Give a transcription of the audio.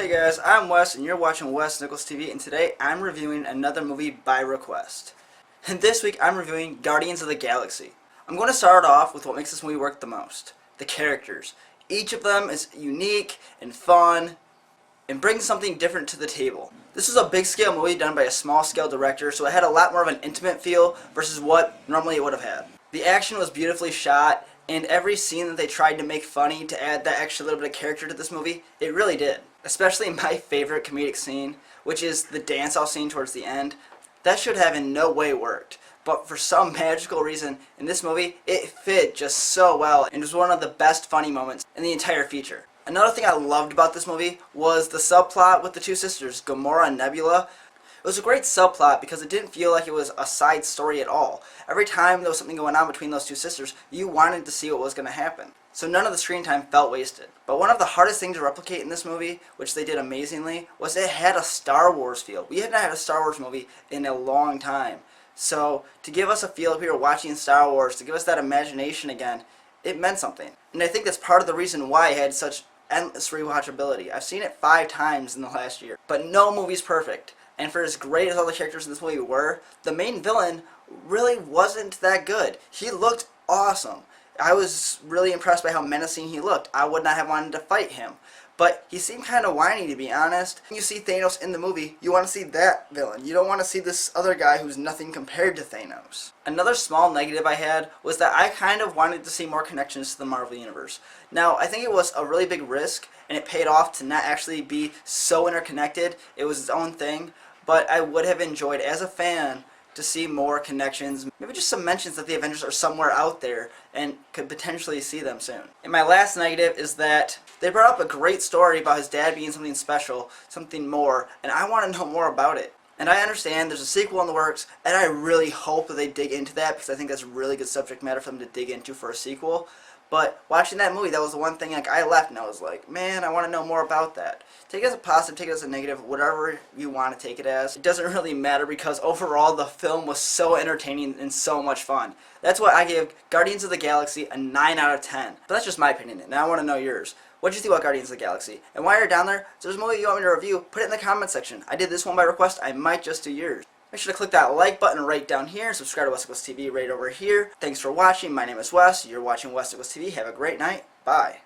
Hey guys, I'm Wes and you're watching Wes Nichols TV, and today I'm reviewing another movie by request. And this week I'm reviewing Guardians of the Galaxy. I'm going to start off with what makes this movie work the most. The characters. Each of them is unique and fun and brings something different to the table. This was a big scale movie done by a small scale director, so it had a lot more of an intimate feel versus what normally it would have had. The action was beautifully shot, and every scene that they tried to make funny to add that extra little bit of character to this movie, it really did. Especially my favorite comedic scene, which is the dance-off scene towards the end. That should have in no way worked, but for some magical reason in this movie, it fit just so well and was one of the best funny moments in the entire feature. Another thing I loved about this movie was the subplot with the two sisters, Gamora and Nebula. It was a great subplot because it didn't feel like it was a side story at all. Every time there was something going on between those two sisters, you wanted to see what was going to happen. So none of the screen time felt wasted. But one of the hardest things to replicate in this movie, which they did amazingly, was it had a Star Wars feel. We had not had a Star Wars movie in a long time. So to give us a feel like we were watching Star Wars, to give us that imagination again, it meant something. And I think that's part of the reason why it had such endless rewatchability. I've seen it 5 times in the last year. But no movie's perfect. And for as great as all the characters in this movie were, the main villain really wasn't that good. He looked awesome. I was really impressed by how menacing he looked. I would not have wanted to fight him. But he seemed kind of whiny, to be honest. When you see Thanos in the movie, you want to see that villain. You don't want to see this other guy who's nothing compared to Thanos. Another small negative I had was that I kind of wanted to see more connections to the Marvel Universe. Now, I think it was a really big risk, and it paid off to not actually be so interconnected. It was its own thing. But I would have enjoyed, as a fan, to see more connections, maybe just some mentions that the Avengers are somewhere out there and could potentially see them soon. And my last negative is that they brought up a great story about his dad being something special, something more, and I want to know more about it. And I understand there's a sequel in the works, and I really hope that they dig into that because I think that's really good subject matter for them to dig into for a sequel. But watching that movie, that was the one thing I left and I was like, man, I want to know more about that. Take it as a positive, take it as a negative, whatever you want to take it as. It doesn't really matter because overall the film was so entertaining and so much fun. That's why I gave Guardians of the Galaxy a 9 out of 10. But that's just my opinion, and I want to know yours. What did you think about Guardians of the Galaxy? And while you're down there, if there's a movie you want me to review, put it in the comment section. I did this one by request, I might just do yours. Make sure to click that like button right down here and subscribe to Wes Nichols TV right over here. Thanks for watching. My name is Wes. You're watching Wes Nichols TV. Have a great night. Bye.